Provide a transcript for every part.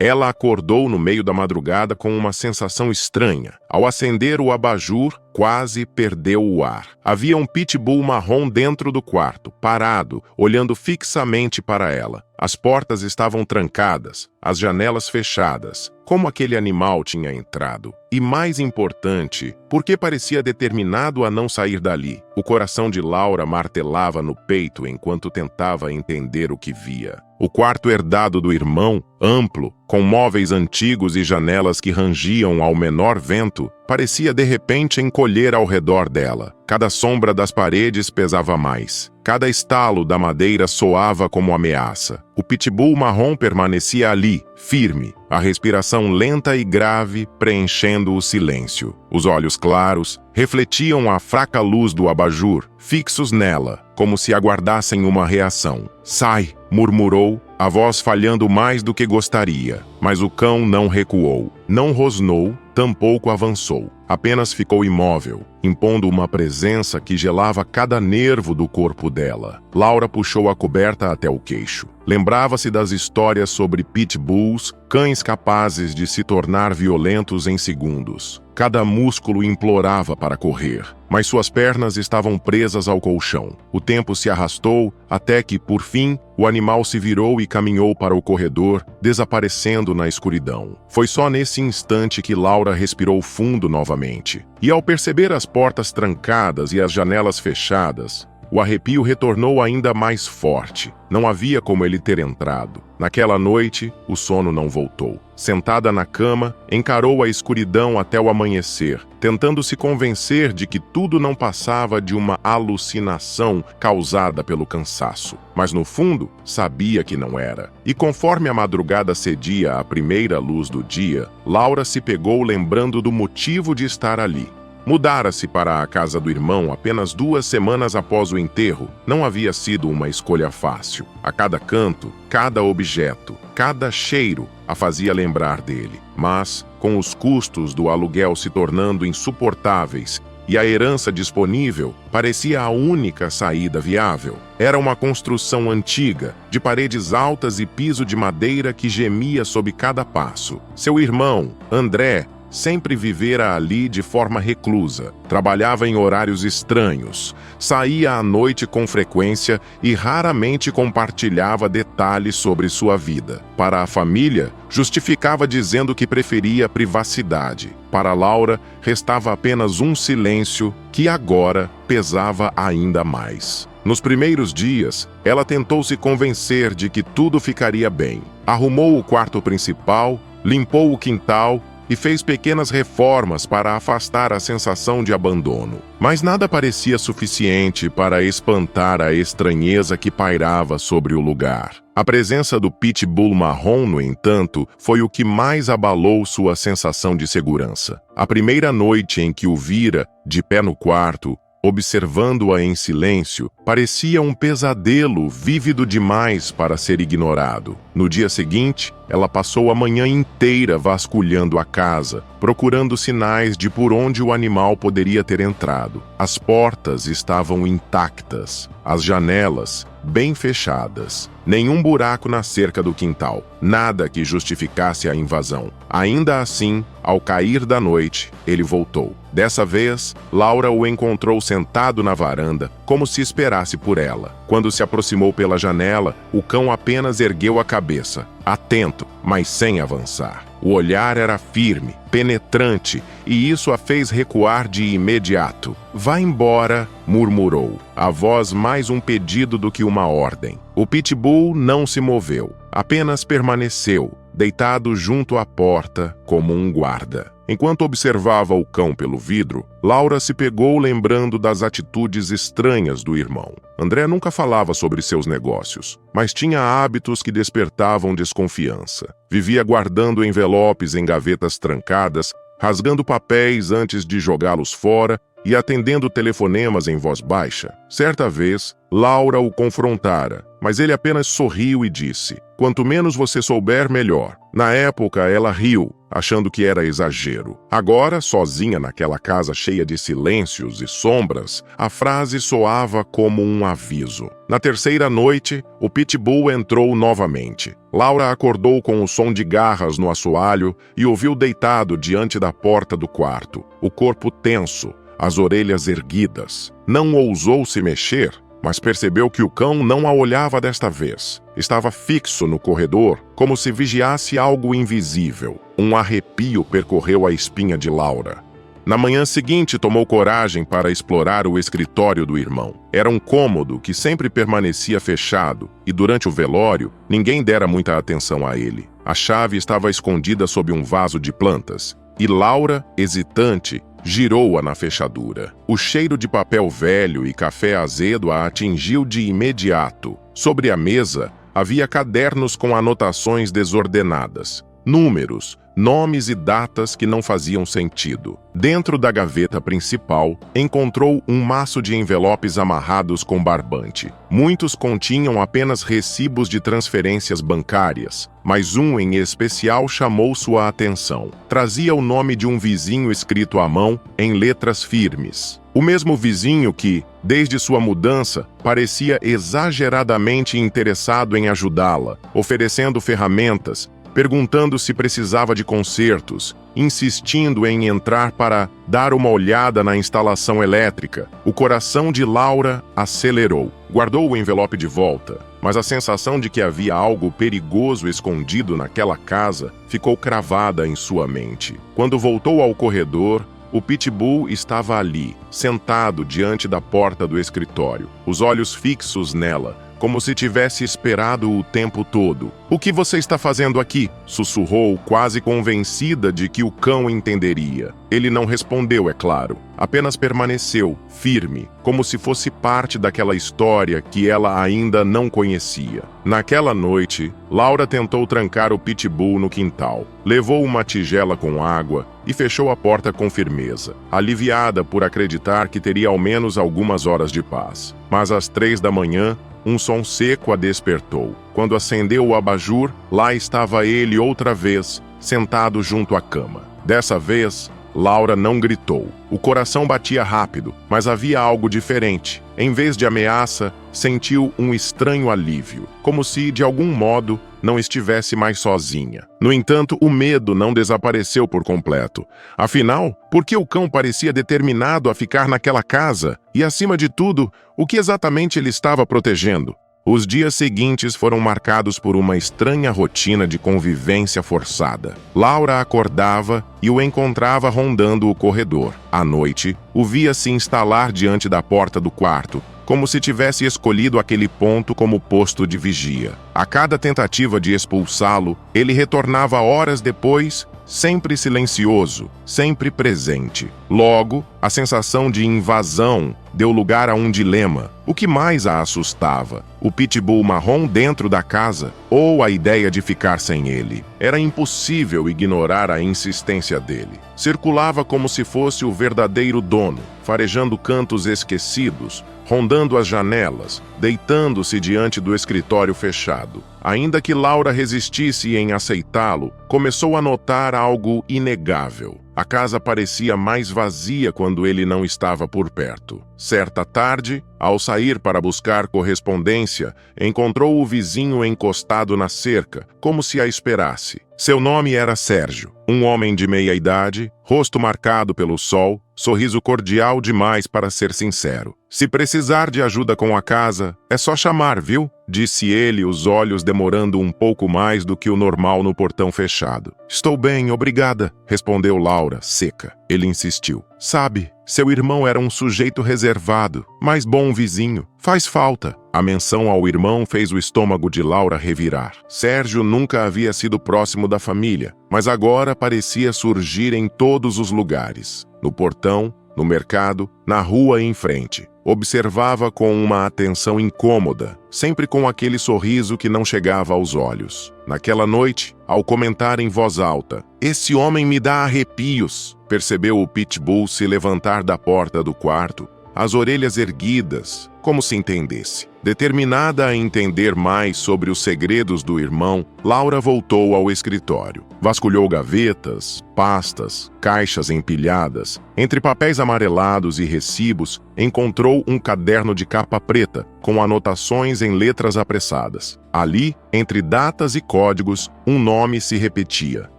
Ela acordou no meio da madrugada com uma sensação estranha. Ao acender o abajur, quase perdeu o ar. Havia um pitbull marrom dentro do quarto, parado, olhando fixamente para ela. As portas estavam trancadas, as janelas fechadas. Como aquele animal tinha entrado? E mais importante, por que parecia determinado a não sair dali? O coração de Laura martelava no peito enquanto tentava entender o que via. O quarto herdado do irmão, amplo, com móveis antigos e janelas que rangiam ao menor vento, parecia de repente encolher ao redor dela. Cada sombra das paredes pesava mais. Cada estalo da madeira soava como ameaça. O pitbull marrom permanecia ali, firme, a respiração lenta e grave preenchendo o silêncio. Os olhos claros refletiam a fraca luz do abajur, fixos nela, como se aguardassem uma reação. "Sai!", murmurou, a voz falhando mais do que gostaria. Mas o cão não recuou, não rosnou, tampouco avançou. Apenas ficou imóvel, impondo uma presença que gelava cada nervo do corpo dela. Laura puxou a coberta até o queixo. Lembrava-se das histórias sobre pitbulls, cães capazes de se tornar violentos em segundos. Cada músculo implorava para correr, mas suas pernas estavam presas ao colchão. O tempo se arrastou até que, por fim, o animal se virou e caminhou para o corredor, desaparecendo na escuridão. Foi só nesse instante que Laura respirou fundo novamente. E ao perceber as portas trancadas e as janelas fechadas, o arrepio retornou ainda mais forte. Não havia como ele ter entrado. Naquela noite, o sono não voltou. Sentada na cama, encarou a escuridão até o amanhecer, tentando se convencer de que tudo não passava de uma alucinação causada pelo cansaço. Mas no fundo, sabia que não era. E conforme a madrugada cedia à primeira luz do dia, Laura se pegou lembrando do motivo de estar ali. Mudara-se para a casa do irmão apenas 2 semanas após o enterro. Não havia sido uma escolha fácil. A cada canto, cada objeto, cada cheiro a fazia lembrar dele. Mas, com os custos do aluguel se tornando insuportáveis e a herança disponível, parecia a única saída viável. Era uma construção antiga, de paredes altas e piso de madeira que gemia sob cada passo. Seu irmão, André, sempre vivera ali de forma reclusa, trabalhava em horários estranhos, saía à noite com frequência e raramente compartilhava detalhes sobre sua vida. Para a família, justificava dizendo que preferia privacidade. Para Laura, restava apenas um silêncio que agora pesava ainda mais. Nos primeiros dias, ela tentou se convencer de que tudo ficaria bem. Arrumou o quarto principal, limpou o quintal e fez pequenas reformas para afastar a sensação de abandono. Mas nada parecia suficiente para espantar a estranheza que pairava sobre o lugar. A presença do pitbull marrom, no entanto, foi o que mais abalou sua sensação de segurança. A primeira noite em que o vira, de pé no quarto, observando-a em silêncio, parecia um pesadelo vívido demais para ser ignorado. No dia seguinte, ela passou a manhã inteira vasculhando a casa, procurando sinais de por onde o animal poderia ter entrado. As portas estavam intactas, as janelas bem fechadas, nenhum buraco na cerca do quintal, nada que justificasse a invasão. Ainda assim, ao cair da noite, ele voltou. Dessa vez, Laura o encontrou sentado na varanda, como se esperasse por ela. Quando se aproximou pela janela, o cão apenas ergueu a cabeça, atento, mas sem avançar. O olhar era firme, penetrante, e isso a fez recuar de imediato. "Vá embora", murmurou, a voz mais um pedido do que uma ordem. O pitbull não se moveu, apenas permaneceu, deitado junto à porta como um guarda. Enquanto observava o cão pelo vidro, Laura se pegou lembrando das atitudes estranhas do irmão. André nunca falava sobre seus negócios, mas tinha hábitos que despertavam desconfiança. Vivia guardando envelopes em gavetas trancadas, rasgando papéis antes de jogá-los fora e atendendo telefonemas em voz baixa. Certa vez, Laura o confrontara, mas ele apenas sorriu e disse: "Quanto menos você souber, melhor." Na época, ela riu, achando que era exagero. Agora, sozinha naquela casa cheia de silêncios e sombras, a frase soava como um aviso. Na terceira noite, o Pitbull entrou novamente. Laura acordou com o som de garras no assoalho e o viu deitado diante da porta do quarto, o corpo tenso, as orelhas erguidas. Não ousou se mexer, mas percebeu que o cão não a olhava desta vez. Estava fixo no corredor, como se vigiasse algo invisível. Um arrepio percorreu a espinha de Laura. Na manhã seguinte, tomou coragem para explorar o escritório do irmão. Era um cômodo que sempre permanecia fechado e, durante o velório, ninguém dera muita atenção a ele. A chave estava escondida sob um vaso de plantas e Laura, hesitante, girou-a na fechadura. O cheiro de papel velho e café azedo a atingiu de imediato. Sobre a mesa, havia cadernos com anotações desordenadas, números, nomes e datas que não faziam sentido. Dentro da gaveta principal, encontrou um maço de envelopes amarrados com barbante. Muitos continham apenas recibos de transferências bancárias, mas um em especial chamou sua atenção. Trazia o nome de um vizinho escrito à mão em letras firmes. O mesmo vizinho que, desde sua mudança, parecia exageradamente interessado em ajudá-la, oferecendo ferramentas, perguntando se precisava de consertos, insistindo em entrar para dar uma olhada na instalação elétrica. O coração de Laura acelerou. Guardou o envelope de volta, mas a sensação de que havia algo perigoso escondido naquela casa ficou cravada em sua mente. Quando voltou ao corredor, o Pitbull estava ali, sentado diante da porta do escritório, os olhos fixos nela, como se tivesse esperado o tempo todo. "O que você está fazendo aqui?", sussurrou, quase convencida de que o cão entenderia. Ele não respondeu, é claro. Apenas permaneceu, firme, como se fosse parte daquela história que ela ainda não conhecia. Naquela noite, Laura tentou trancar o Pitbull no quintal. Levou uma tigela com água e fechou a porta com firmeza, aliviada por acreditar que teria ao menos algumas horas de paz. Mas às 3 da manhã, um som seco a despertou. Quando acendeu o abajur, lá estava ele outra vez, sentado junto à cama. Dessa vez, Laura não gritou. O coração batia rápido, mas havia algo diferente. Em vez de ameaça, sentiu um estranho alívio, como se, de algum modo, não estivesse mais sozinha. No entanto, o medo não desapareceu por completo. Afinal, por que o cão parecia determinado a ficar naquela casa? E, acima de tudo, o que exatamente ele estava protegendo? Os dias seguintes foram marcados por uma estranha rotina de convivência forçada. Laura acordava e o encontrava rondando o corredor. À noite, o via se instalar diante da porta do quarto, como se tivesse escolhido aquele ponto como posto de vigia. A cada tentativa de expulsá-lo, ele retornava horas depois, sempre silencioso, sempre presente. Logo, a sensação de invasão deu lugar a um dilema. O que mais a assustava? O Pitbull marrom dentro da casa ou a ideia de ficar sem ele? Era impossível ignorar a insistência dele. Circulava como se fosse o verdadeiro dono, farejando cantos esquecidos, rondando as janelas, deitando-se diante do escritório fechado. Ainda que Laura resistisse em aceitá-lo, começou a notar algo inegável. A casa parecia mais vazia quando ele não estava por perto. Certa tarde, ao sair para buscar correspondência, encontrou o vizinho encostado na cerca, como se a esperasse. Seu nome era Sérgio, um homem de meia idade, rosto marcado pelo sol, sorriso cordial demais para ser sincero. "Se precisar de ajuda com a casa, é só chamar, viu?", disse ele, os olhos demorando um pouco mais do que o normal no portão fechado. "Estou bem, obrigada", respondeu Laura, seca. Ele insistiu. "Sabe, seu irmão era um sujeito reservado, mas bom vizinho. Faz falta." A menção ao irmão fez o estômago de Laura revirar. Sérgio nunca havia sido próximo da família, mas agora parecia surgir em todos os lugares. No portão, no mercado, na rua em frente. Observava com uma atenção incômoda, sempre com aquele sorriso que não chegava aos olhos. Naquela noite, ao comentar em voz alta, "Esse homem me dá arrepios", percebeu o Pitbull se levantar da porta do quarto, as orelhas erguidas, como se entendesse. Determinada a entender mais sobre os segredos do irmão, Laura voltou ao escritório. Vasculhou gavetas, pastas, caixas empilhadas. Entre papéis amarelados e recibos, encontrou um caderno de capa preta, com anotações em letras apressadas. Ali, entre datas e códigos, um nome se repetia: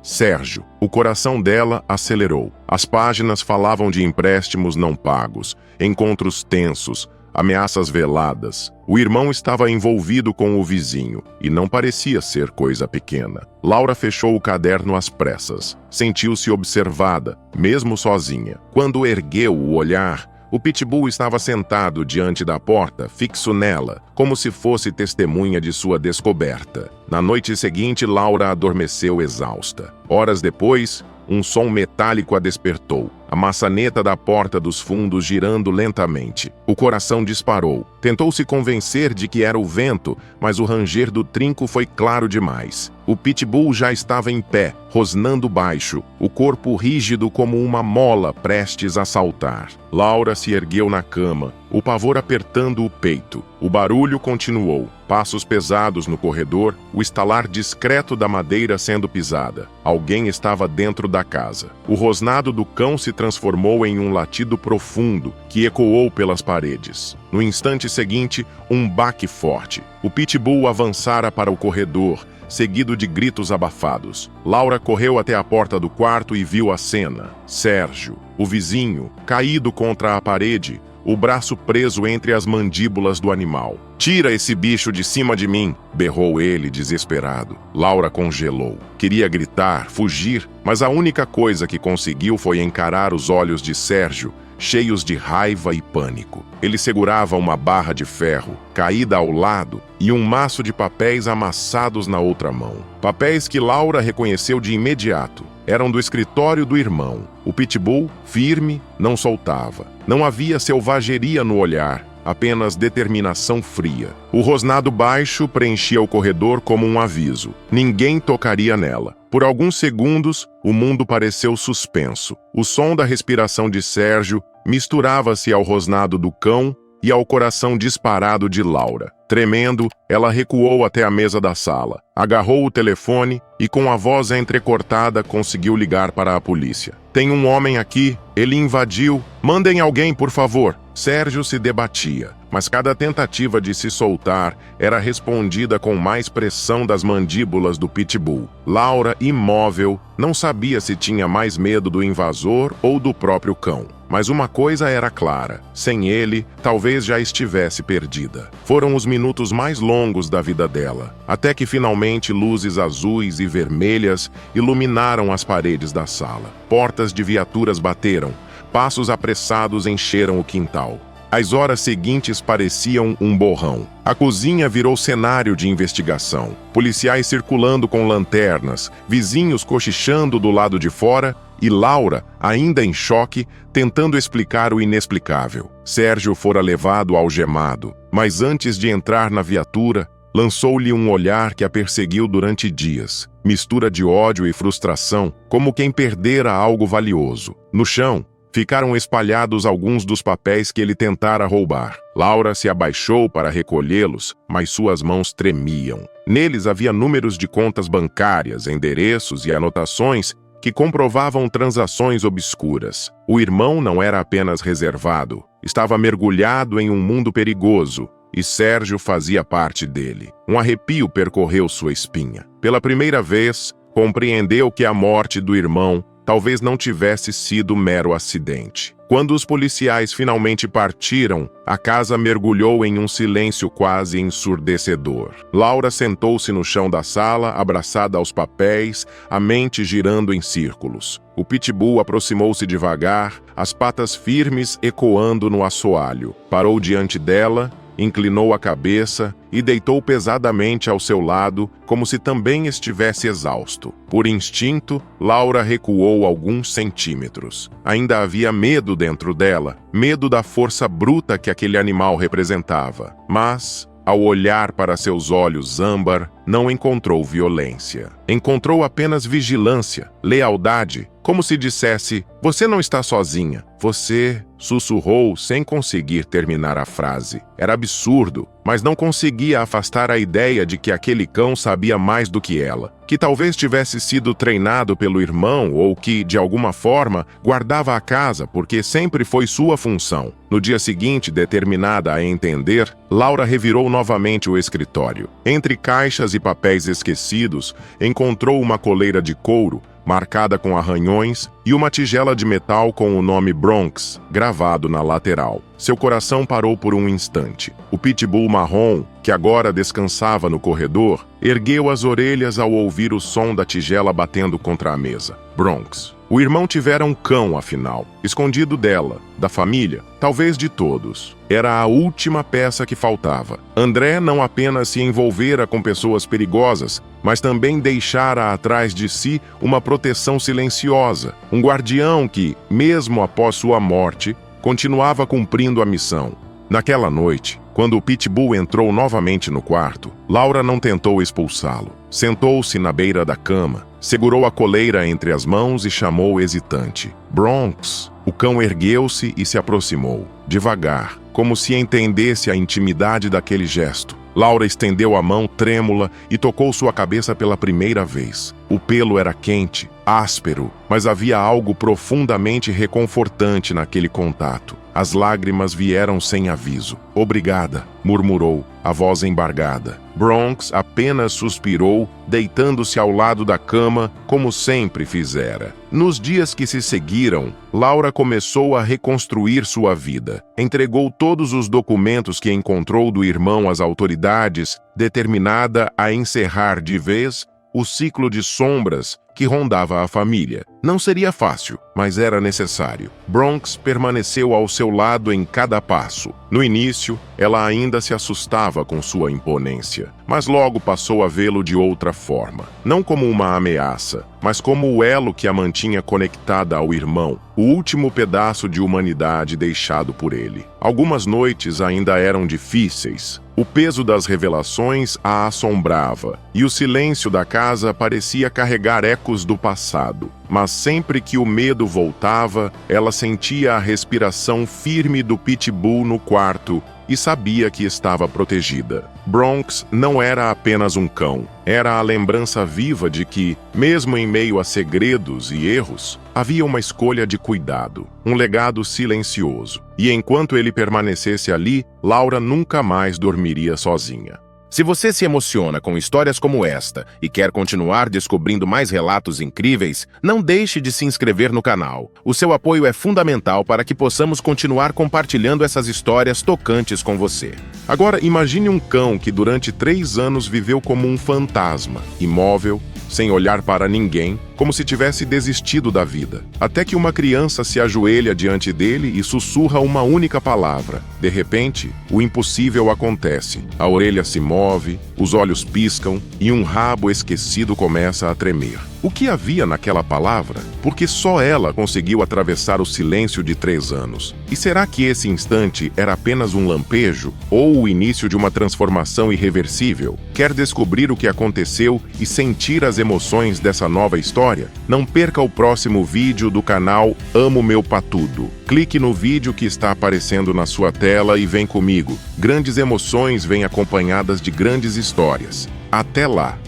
Sérgio. O coração dela acelerou. As páginas falavam de empréstimos não pagos, encontros tensos, ameaças veladas. O irmão estava envolvido com o vizinho, e não parecia ser coisa pequena. Laura fechou o caderno às pressas. Sentiu-se observada, mesmo sozinha. Quando ergueu o olhar, o pitbull estava sentado diante da porta, fixo nela, como se fosse testemunha de sua descoberta. Na noite seguinte, Laura adormeceu exausta. Horas depois, um som metálico a despertou. A maçaneta da porta dos fundos girando lentamente. O coração disparou. Tentou se convencer de que era o vento, mas o ranger do trinco foi claro demais. O pitbull já estava em pé, rosnando baixo, o corpo rígido como uma mola prestes a saltar. Laura se ergueu na cama, o pavor apertando o peito. O barulho continuou. Passos pesados no corredor, o estalar discreto da madeira sendo pisada. Alguém estava dentro da casa. O rosnado do cão se transformou em um latido profundo que ecoou pelas paredes. No instante seguinte, um baque forte. O pitbull avançara para o corredor, seguido de gritos abafados. Laura correu até a porta do quarto e viu a cena. Sérgio, o vizinho, caído contra a parede, o braço preso entre as mandíbulas do animal. "Tira esse bicho de cima de mim!" berrou ele, desesperado. Laura congelou. Queria gritar, fugir, mas a única coisa que conseguiu foi encarar os olhos de Sérgio, cheios de raiva e pânico. Ele segurava uma barra de ferro, caída ao lado, e um maço de papéis amassados na outra mão. Papéis que Laura reconheceu de imediato. Eram do escritório do irmão. O pitbull, firme, não soltava. Não havia selvageria no olhar, apenas determinação fria. O rosnado baixo preenchia o corredor como um aviso. Ninguém tocaria nela. Por alguns segundos, o mundo pareceu suspenso. O som da respiração de Sérgio misturava-se ao rosnado do cão e ao coração disparado de Laura. Tremendo, ela recuou até a mesa da sala, agarrou o telefone e, com a voz entrecortada, conseguiu ligar para a polícia. "Tem um homem aqui, ele invadiu. Mandem alguém, por favor." Sérgio se debatia, mas cada tentativa de se soltar era respondida com mais pressão das mandíbulas do pitbull. Laura, imóvel, não sabia se tinha mais medo do invasor ou do próprio cão. Mas uma coisa era clara: sem ele, talvez já estivesse perdida. Foram os minutos mais longos da vida dela, até que finalmente luzes azuis e vermelhas iluminaram as paredes da sala. Portas de viaturas bateram, passos apressados encheram o quintal. As horas seguintes pareciam um borrão. A cozinha virou cenário de investigação. Policiais circulando com lanternas, vizinhos cochichando do lado de fora e Laura, ainda em choque, tentando explicar o inexplicável. Sérgio fora levado algemado, mas antes de entrar na viatura, lançou-lhe um olhar que a perseguiu durante dias. Mistura de ódio e frustração, como quem perdera algo valioso. No chão, ficaram espalhados alguns dos papéis que ele tentara roubar. Laura se abaixou para recolhê-los, mas suas mãos tremiam. Neles havia números de contas bancárias, endereços e anotações que comprovavam transações obscuras. O irmão não era apenas reservado, estava mergulhado em um mundo perigoso, e Sérgio fazia parte dele. Um arrepio percorreu sua espinha. Pela primeira vez, compreendeu que a morte do irmão talvez não tivesse sido mero acidente. Quando os policiais finalmente partiram, a casa mergulhou em um silêncio quase ensurdecedor. Laura sentou-se no chão da sala, abraçada aos papéis, a mente girando em círculos. O pitbull aproximou-se devagar, as patas firmes ecoando no assoalho. Parou diante dela, inclinou a cabeça e deitou pesadamente ao seu lado, como se também estivesse exausto. Por instinto, Laura recuou alguns centímetros. Ainda havia medo dentro dela, medo da força bruta que aquele animal representava. Mas, ao olhar para seus olhos âmbar, não encontrou violência. Encontrou apenas vigilância, lealdade, como se dissesse: você não está sozinha. Você sussurrou sem conseguir terminar a frase. Era absurdo, mas não conseguia afastar a ideia de que aquele cão sabia mais do que ela, que talvez tivesse sido treinado pelo irmão ou que, de alguma forma, guardava a casa porque sempre foi sua função. No dia seguinte, determinada a entender, Laura revirou novamente o escritório. Entre caixas e papéis esquecidos, encontrou uma coleira de couro, marcada com arranhões, e uma tigela de metal com o nome Bronx, gravado na lateral. Seu coração parou por um instante. O pitbull marrom, que agora descansava no corredor, ergueu as orelhas ao ouvir o som da tigela batendo contra a mesa. Bronx. O irmão tivera um cão, afinal, escondido dela, da família, talvez de todos. Era a última peça que faltava. André não apenas se envolvera com pessoas perigosas, mas também deixara atrás de si uma proteção silenciosa, um guardião que, mesmo após sua morte, continuava cumprindo a missão. Naquela noite, quando o pitbull entrou novamente no quarto, Laura não tentou expulsá-lo. Sentou-se na beira da cama, segurou a coleira entre as mãos e chamou hesitante: Bronx. O cão ergueu-se e se aproximou, devagar, como se entendesse a intimidade daquele gesto. Laura estendeu a mão trêmula e tocou sua cabeça pela primeira vez. O pelo era quente, áspero, mas havia algo profundamente reconfortante naquele contato. As lágrimas vieram sem aviso. Obrigada, murmurou, a voz embargada. Bronx apenas suspirou, deitando-se ao lado da cama, como sempre fizera. Nos dias que se seguiram, Laura começou a reconstruir sua vida. Entregou todos os documentos que encontrou do irmão às autoridades, determinada a encerrar de vez o ciclo de sombras que rondava a família. Não seria fácil, mas era necessário. Bronx permaneceu ao seu lado em cada passo. No início, ela ainda se assustava com sua imponência, mas logo passou a vê-lo de outra forma. Não como uma ameaça, mas como o elo que a mantinha conectada ao irmão, o último pedaço de humanidade deixado por ele. Algumas noites ainda eram difíceis. O peso das revelações a assombrava, e o silêncio da casa parecia carregar ecos do passado. Mas sempre que o medo voltava, ela sentia a respiração firme do pitbull no quarto e sabia que estava protegida. Bronx não era apenas um cão, era a lembrança viva de que, mesmo em meio a segredos e erros, havia uma escolha de cuidado, um legado silencioso. E enquanto ele permanecesse ali, Laura nunca mais dormiria sozinha. Se você se emociona com histórias como esta e quer continuar descobrindo mais relatos incríveis, não deixe de se inscrever no canal. O seu apoio é fundamental para que possamos continuar compartilhando essas histórias tocantes com você. Agora, imagine um cão que durante 3 anos viveu como um fantasma, imóvel, sem olhar para ninguém, como se tivesse desistido da vida. Até que uma criança se ajoelha diante dele e sussurra uma única palavra. De repente, o impossível acontece. A orelha se move, os olhos piscam e um rabo esquecido começa a tremer. O que havia naquela palavra? Porque só ela conseguiu atravessar o silêncio de 3 anos. E será que esse instante era apenas um lampejo ou o início de uma transformação irreversível? Quer descobrir o que aconteceu e sentir as emoções dessa nova história? Não perca o próximo vídeo do canal Amo Meu Patudo. Clique no vídeo que está aparecendo na sua tela e vem comigo. Grandes emoções vêm acompanhadas de grandes histórias. Até lá!